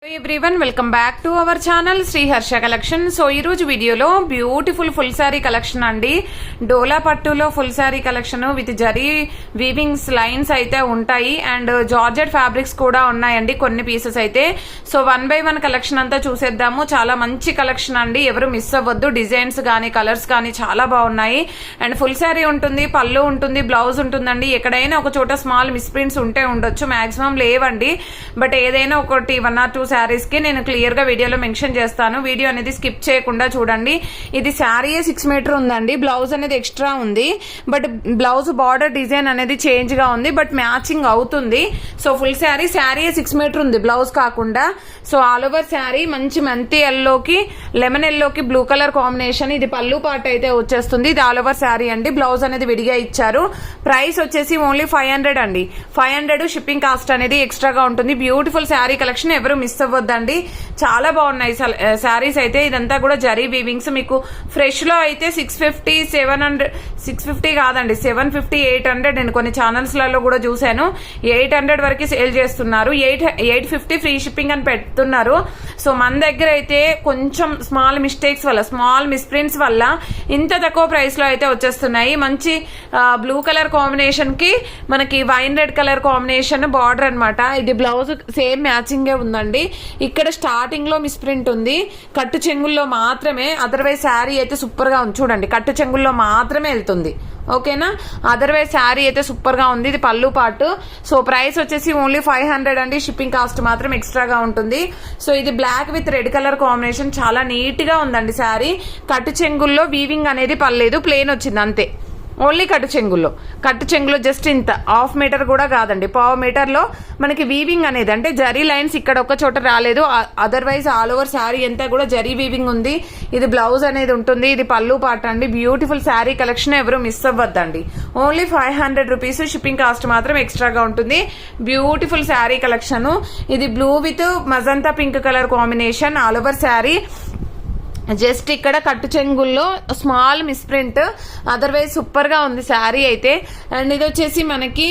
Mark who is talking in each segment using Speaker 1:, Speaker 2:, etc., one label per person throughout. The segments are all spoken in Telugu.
Speaker 1: Everyone welcome back to our channel Shri Harsha collection. So ఈ రోజు వీడియోలో బ్యూటిఫుల్ ఫుల్ సారీ కలెక్షన్ అండి। డోలా పట్టులో full sari collection with zari weavings lines అయితే ఉంటాయి అండ్ జార్జెట్ ఫ్యాబ్రిక్స్ కూడా ఉన్నాయండి కొన్ని పీసెస్ అయితే। సో 1 by 1 కలెక్షన్ అంతా చూసేద్దాము। చాలా మంచి కలెక్షన్ అండి, ఎవరు మిస్ అవ్వద్దు। డిజైన్స్ గానీ కలర్స్ గానీ చాలా బాగున్నాయి అండ్ ఫుల్ సారీ ఉంటుంది, పళ్ళు ఉంటుంది, బ్లౌజ్ ఉంటుందండి। ఎక్కడైనా ఒక చోట స్మాల్ మిస్ ప్రింట్స్ ఉంటే ఉండొచ్చు, మాక్సిమం లేవండి, బట్ ఏదైనా ఒకటి 1 or 2 శారీస్ కి నేను క్లియర్ గా వీడియోలో మెన్షన్ చేస్తాను। వీడియో అనేది స్కిప్ చేయకుండా చూడండి। ఇది శారీ 6 మీటర్ ఉందండి, బ్లౌజ్ అనేది ఎక్స్ట్రా ఉంది, బట్ బ్లౌజ్ బార్డర్ డిజైన్ అనేది చేంజ్ గా ఉంది, బట్ మ్యాచింగ్ అవుతుంది। సో ఫుల్ శారీ 6 మీటర్ ఉంది బ్లౌజ్ కాకుండా। సో ఆల్ ఓవర్ శారీ మంచి మెంతి ఎల్లోకి లెమన్ ఎల్లోకి బ్లూ కలర్ కాంబినేషన్, ఇది పళ్ళు పార్ట్ అయితే వచ్చేస్తుంది। ఇది ఆల్ ఓవర్ శారీ అండి, బ్లౌజ్ అనేది విడిగా ఇచ్చారు। ప్రైస్ వచ్చేసి ఓన్లీ 500 అండి, 500 షిప్పింగ్ కాస్ట్ అనేది ఎక్స్ట్రాగా ఉంటుంది। బ్యూటిఫుల్ శారీ కలెక్షన్, ఎవరు మిస్ అవ్వద్దండి, చాలా బాగున్నాయి శారీస్ అయితే। ఇదంతా కూడా జరీ వీవింగ్స్, మీకు ఫ్రెష్ లో అయితే 650 700 650 కాదండి 750 800 నేను కొన్ని ఛానల్స్ లలో కూడా చూసాను, 800 వరకు సేల్ చేస్తున్నారు, 850 ఫ్రీ షిప్పింగ్ అని పెడుతున్నారు। సో మన దగ్గర అయితే కొంచెం స్మాల్ మిస్టేక్స్ వల్ల, స్మాల్ మిస్ప్రింట్స్ వల్ల ఇంత తక్కువ ప్రైస్ లో అయితే వచ్చేస్తున్నాయి। మంచి బ్లూ కలర్ కాంబినేషన్ కి మనకి wine red colour combination border అన్నమాట। ఇది బ్లౌజ్ సేమ్ మ్యాచింగే ఉందండి। ఇక్కడ స్టార్టింగ్ లో మిస్ప్రింట్ ఉంది, కట్టు చెంగుల్లో మాత్రమే, అదర్వైజ్ శారీ అయితే సూపర్ గా ఉంది చూడండి, కట్టు చెంగుల్లో మాత్రమే వెళ్తుంది, ఓకేనా। అదర్వైజ్ శారీ అయితే సూపర్ గా ఉంది। ఇది పళ్ళు పార్ట్। సో ప్రైస్ వచ్చేసి ఓన్లీ 500 అండి, షిప్పింగ్ కాస్ట్ మాత్రం ఎక్స్ట్రాగా ఉంటుంది। సో ఇది black with red colour combination, చాలా నీట్ గా ఉందండి శారీ। కట్టు చెంగుల్లో వీవింగ్ అనేది పర్లేదు, ప్లేన్ వచ్చింది అంతే, ఓన్లీ కట్టు చెంగులో జస్ట్ ఇంత 1/2 మీటర్ కూడా కాదండి, 1/4 మీటర్ లో మనకి వీవింగ్ అనేది, అంటే జరీ లైన్స్ ఇక్కడ ఒక చోట రాలేదు, అదర్వైజ్ ఆల్ ఓవర్ శారీ అంతా కూడా జరీ వీవింగ్ ఉంది। ఇది బ్లౌజ్ అనేది ఉంటుంది, ఇది పళ్ళు పార్ట్ అండి। బ్యూటిఫుల్ శారీ కలెక్షన్, ఎవరు మిస్ అవ్వద్దండి, ఓన్లీ 500 రూపీస్, షిప్పింగ్ కాస్ట్ మాత్రం ఎక్స్ట్రాగా ఉంటుంది। బ్యూటిఫుల్ శారీ కలెక్షన్, ఇది blue with magenta pink colour combination, all over sari just ఇక్కడ కట్టు చెంగుల్లో స్మాల్ మిస్ప్రింట్, అదర్వైజ్ సూపర్ గా ఉంది శారీ అయితే। అండ్ ఇది వచ్చేసి మనకి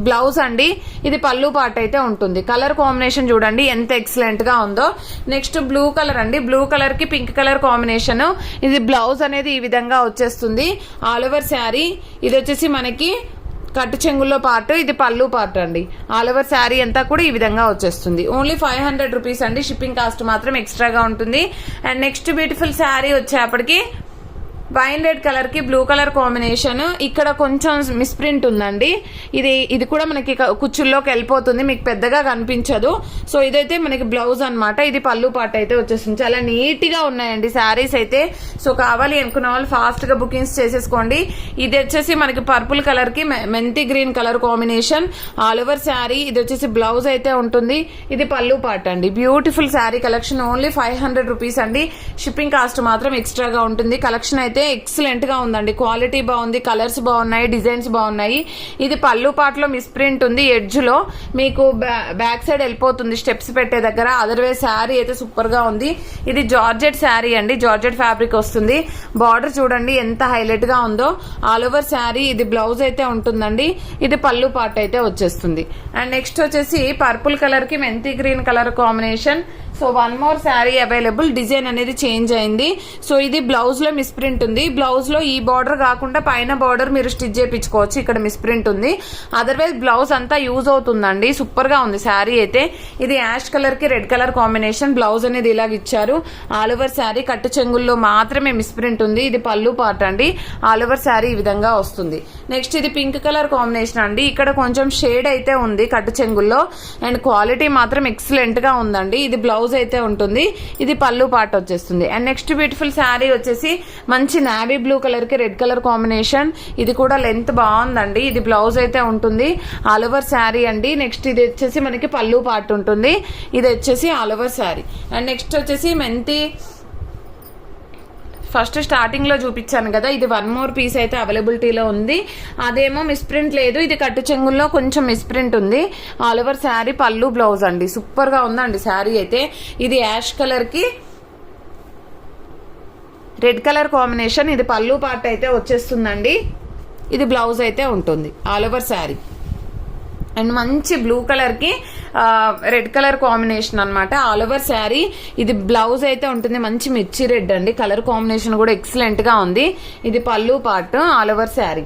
Speaker 1: బ్లౌజ్ అండి, ఇది పళ్ళు పార్ట్ అయితే ఉంటుంది। కలర్ కాంబినేషన్ చూడండి ఎంత ఎక్సలెంట్ గా ఉందో। నెక్స్ట్ బ్లూ కలర్ అండి, బ్లూ కలర్ కి పింక్ కలర్ కాంబినేషన్, ఇది బ్లౌజ్ అనేది ఈ విధంగా వచ్చేస్తుంది ఆల్ ఓవర్ శారీ। ఇది వచ్చేసి మనకి కట్టు చెంగుల్లో పార్ట్, ఇది పళ్ళు పార్ట్ అండి। ఆల్ ఓవర్ శారీ అంతా కూడా ఈ విధంగా వచ్చేస్తుంది, ఓన్లీ 500 రూపీస్ అండి, షిప్పింగ్ కాస్ట్ మాత్రం ఎక్స్ట్రాగా ఉంటుంది। అండ్ నెక్స్ట్ బ్యూటిఫుల్ శారీ వచ్చేప్పటికి వైన్ రెడ్ కలర్ కి బ్లూ కలర్ కాంబినేషన్, ఇక్కడ కొంచెం మిస్ప్రింట్ ఉందండి, ఇది కూడా మనకి కుచ్చుల్లోకి వెళ్ళిపోతుంది, మీకు పెద్దగా కనిపించదు। సో ఇదైతే మనకి బ్లౌజ్ అన్నమాట, ఇది పళ్ళు పార్ట్ అయితే వచ్చేస్తుంది। చాలా నీట్ గా ఉన్నాయండి శారీస్ అయితే। సో కావాలి అనుకున్న వాళ్ళు ఫాస్ట్ గా బుకింగ్స్ చేసేసుకోండి। ఇది వచ్చేసి మనకి పర్పుల్ కలర్ కి మెంతి green colour combination, all over sari, ఇది వచ్చేసి బ్లౌజ్ అయితే ఉంటుంది, ఇది పళ్ళు పార్ట్ అండి। Beautiful sari collection, only 500 rupees అండి, షిప్పింగ్ కాస్ట్ మాత్రం ఎక్స్ట్రాగా ఉంటుంది। కలెక్షన్ అయితే ఎక్సలెంట్ గా ఉందండి, క్వాలిటీ బాగుంది, కలర్స్ బాగున్నాయి, డిజైన్స్ బాగున్నాయి। ఇది పళ్ళు పార్ట్ లో మిస్ప్రింట్ ఉంది, ఎడ్జ్ లో మీకు బ్యాక్ సైడ్ వెళ్ళిపోతుంది స్టెప్స్ పెట్టే దగ్గర, అదర్వైజ్ శారీ అయితే సూపర్ గా ఉంది। ఇది జార్జెట్ శారీ అండి, జార్జెట్ ఫ్యాబ్రిక్ వస్తుంది, బార్డర్ చూడండి ఎంత హైలైట్ గా ఉందో, ఆల్ ఓవర్ శారీ, ఇది బ్లౌజ్ అయితే ఉంటుందండి, ఇది పళ్ళు పార్ట్ అయితే వచ్చేస్తుంది। అండ్ నెక్స్ట్ వచ్చేసి పర్పుల్ కలర్ కి మెంతి green colour combination. So 1 more sari available, design అనేది చేంజ్ అయింది। సో ఇది బ్లౌజ్ లో మిస్ప్రింట్ ఉంది, బ్లౌజ్ లో ఈ బార్డర్ కాకుండా పైన బార్డర్ మీరు స్టిచ్ చేయించుకోవచ్చు, ఇక్కడ మిస్ప్రింట్ ఉంది, అదర్వైజ్ బ్లౌజ్ అంతా యూజ్ అవుతుందండి, సూపర్ గా ఉంది శారీ అయితే। ఇది యాష్ కలర్ కి రెడ్ కలర్ కాంబినేషన్, బ్లౌజ్ అనేది ఇలాగ ఇచ్చారు, ఆల్ ఓవర్ శారీ కట్టు చెంగుల్లో మాత్రమే మిస్ప్రింట్ ఉంది, ఇది పళ్ళు పార్ట్ అండి, ఆల్ ఓవర్ శారీ ఈ విధంగా వస్తుంది। నెక్స్ట్ ఇది పింక్ కలర్ కాంబినేషన్ అండి, ఇక్కడ కొంచెం షేడ్ అయితే ఉంది కట్టు చెంగుల్లో, అండ్ క్వాలిటీ మాత్రం ఎక్సలెంట్ గా ఉందండి, ఇది బ్లౌజ్ అయితే ఉంటుంది, ఇది పళ్ళు పార్ట్ వచ్చేస్తుంది। అండ్ నెక్స్ట్ బ్యూటిఫుల్ శారీ వచ్చేసి మంచి నావీ బ్లూ కలర్ కి రెడ్ కలర్ కాంబినేషన్, ఇది కూడా లెంత్ బాగుందండి, ఇది బ్లౌజ్ అయితే ఉంటుంది, ఆల్ ఓవర్ శారీ అండి। నెక్స్ట్ ఇది వచ్చేసి మనకి పళ్ళు పార్ట్ ఉంటుంది, ఇది వచ్చేసి all over sari. And next వచ్చేసి మెంతి, ఫస్ట్ స్టార్టింగ్ లో చూపించాను కదా, ఇది 1 మోర్ పీస్ అయితే అవైలబిలిటీలో ఉంది, అదేమో మిస్ప్రింట్ లేదు, ఇది కట్టు చెంగుల్లో కొంచెం మిస్ప్రింట్ ఉంది, ఆల్ ఓవర్ శారీ పళ్ళు బ్లౌజ్ అండి, సూపర్ గా ఉందండి శారీ అయితే। ఇది యాష్ కలర్ కి రెడ్ కలర్ కాంబినేషన్, ఇది పళ్ళు పార్ట్ అయితే వచ్చేస్తుందండి, ఇది బ్లౌజ్ అయితే ఉంటుంది, ఆల్ ఓవర్ శారీ। అండ్ మంచి బ్లూ కలర్ కి రెడ్ కలర్ కాంబినేషన్ అన్నమాట. All over sari. ఇది బ్లౌజ్ అయితే ఉంటుంది, మంచి మిర్చి రెడ్ అండి. కలర్ కాంబినేషన్ కూడా ఎక్సలెంట్ గా ఉంది. ఇది పళ్ళు part, all over sari.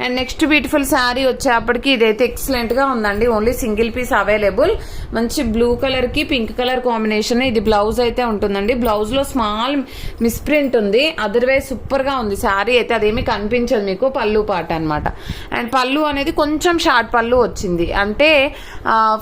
Speaker 1: And next beautiful sari వచ్చేప్పటికి ఇదైతే ఎక్సలెంట్ గా ఉందండి. Only single piece available. మంచి బ్లూ కలర్ కి పింక్ కలర్ కాంబినేషన్. ఇది బ్లౌజ్ అయితే ఉంటుందండి. బ్లౌజ్ లో స్మాల్ మిస్ప్రింట్ ఉంది, అదర్వైజ్ సూపర్ గా ఉంది శారీ అయితే. అదేమి కనిపించదు మీకు. పళ్ళు పాట అన్నమాట. అండ్ పళ్ళు అనేది కొంచెం షార్ట్ పళ్ళు వచ్చింది, అంటే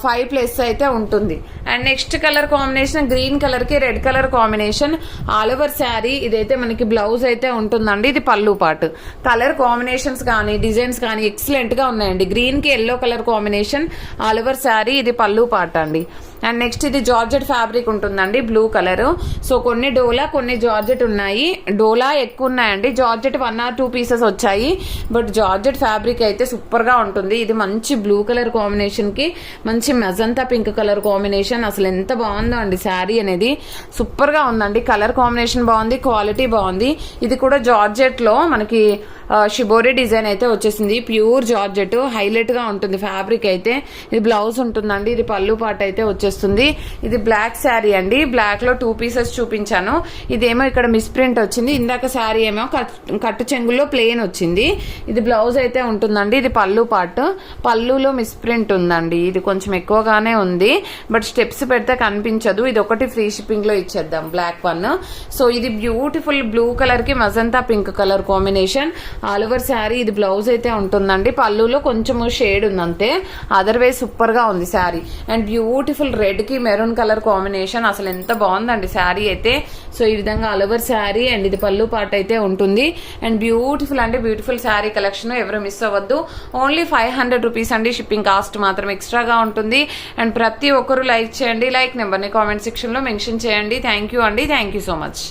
Speaker 1: 5+ అయితే ఉంటుంది. And next colour combination green colour కి red colour combination, all over sari. ఇదైతే మనకి బ్లౌజ్ అయితే ఉంటుందండి. ఇది పళ్ళు పాటు. కలర్ కాంబినేషన్స్ కానీ డిజైన్స్ కానీ ఎక్సలెంట్ గా ఉన్నాయండి. గ్రీన్ కి yellow colour combination, all over sari. ఇది పళ్ళు పాట అండి. అండ్ నెక్స్ట్ ఇది జార్జెట్ ఫ్యాబ్రిక్ ఉంటుందండి, బ్లూ కలర్. సో కొన్ని డోలా, కొన్ని జార్జెట్ ఉన్నాయి. డోలా ఎక్కువ ఉన్నాయండి, జార్జెట్ 1 or 2 పీసెస్ వచ్చాయి. బట్ జార్జెట్ ఫ్యాబ్రిక్ అయితే సూపర్ గా ఉంటుంది. ఇది మంచి బ్లూ కలర్ కాంబినేషన్ కి మంచి మెజంతా పింక్ కలర్ కాంబినేషన్. అసలు ఎంత బాగుందో అండి శారీ అనేది. సూపర్ గా ఉందండి. కలర్ కాంబినేషన్ బాగుంది, క్వాలిటీ బాగుంది. ఇది కూడా జార్జెట్ లో మనకి షిబోరి డిజైన్ అయితే వచ్చేసింది. ప్యూర్ జార్జెట్, హైలైట్ గా ఉంటుంది ఫ్యాబ్రిక్ అయితే. ఇది బ్లౌజ్ ఉంటుందండి. ఇది పళ్ళు పాట అయితే వచ్చేస్తుంది. ఇది బ్లాక్ శారీ అండి. బ్లాక్ లో 2 పీసెస్ చూపించాను. ఇదేమో ఇక్కడ మిస్ప్రింట్ వచ్చింది. ఇందాక శారీ ఏమో కట్టు చెంగుల్లో ప్లెయిన్ వచ్చింది. ఇది బ్లౌజ్ అయితే ఉంటుందండి. ఇది పళ్ళు పార్ట్. పళ్ళులో మిస్ప్రింట్ ఉందండి. ఇది కొంచెం ఎక్కువగానే ఉంది, బట్ స్టెప్స్ పెడితే కనిపించదు. ఇది ఒకటి ఫ్రీ షిప్పింగ్ లో ఇచ్చేద్దాం, బ్లాక్ వన్. సో ఇది బ్యూటిఫుల్ బ్లూ కలర్ కి magenta pink colour combination, all over sari. ఇది బ్లౌజ్ అయితే ఉంటుందండి. పళ్ళులో కొంచెం షేడ్ ఉంది అంతే, అదర్వైజ్ సూపర్ గా ఉంది శారీ. అండ్ బ్యూటిఫుల్ రెడ్ కి మెరూన్ కలర్ కాంబినేషన్. అసలు ఎంత బాగుందండి శారీ అయితే. సో ఈ విధంగా ఆల్ ఓవర్ శారీ. అండ్ ఇది పళ్ళు పార్ట్ అయితే ఉంటుంది. అండ్ బ్యూటిఫుల్ అంటే బ్యూటిఫుల్ శారీ కలెక్షన్. ఎవరు మిస్ అవ్వద్దు. ఓన్లీ 500 రూపీస్ అండి. షిప్పింగ్ కాస్ట్ మాత్రం ఎక్స్ట్రాగా ఉంటుంది. అండ్ ప్రతి ఒక్కరు లైక్ చేయండి. లైక్ నెంబర్ని కామెంట్ సెక్షన్ లో మెన్షన్ చేయండి. థ్యాంక్ యూ అండి. Thank you so much.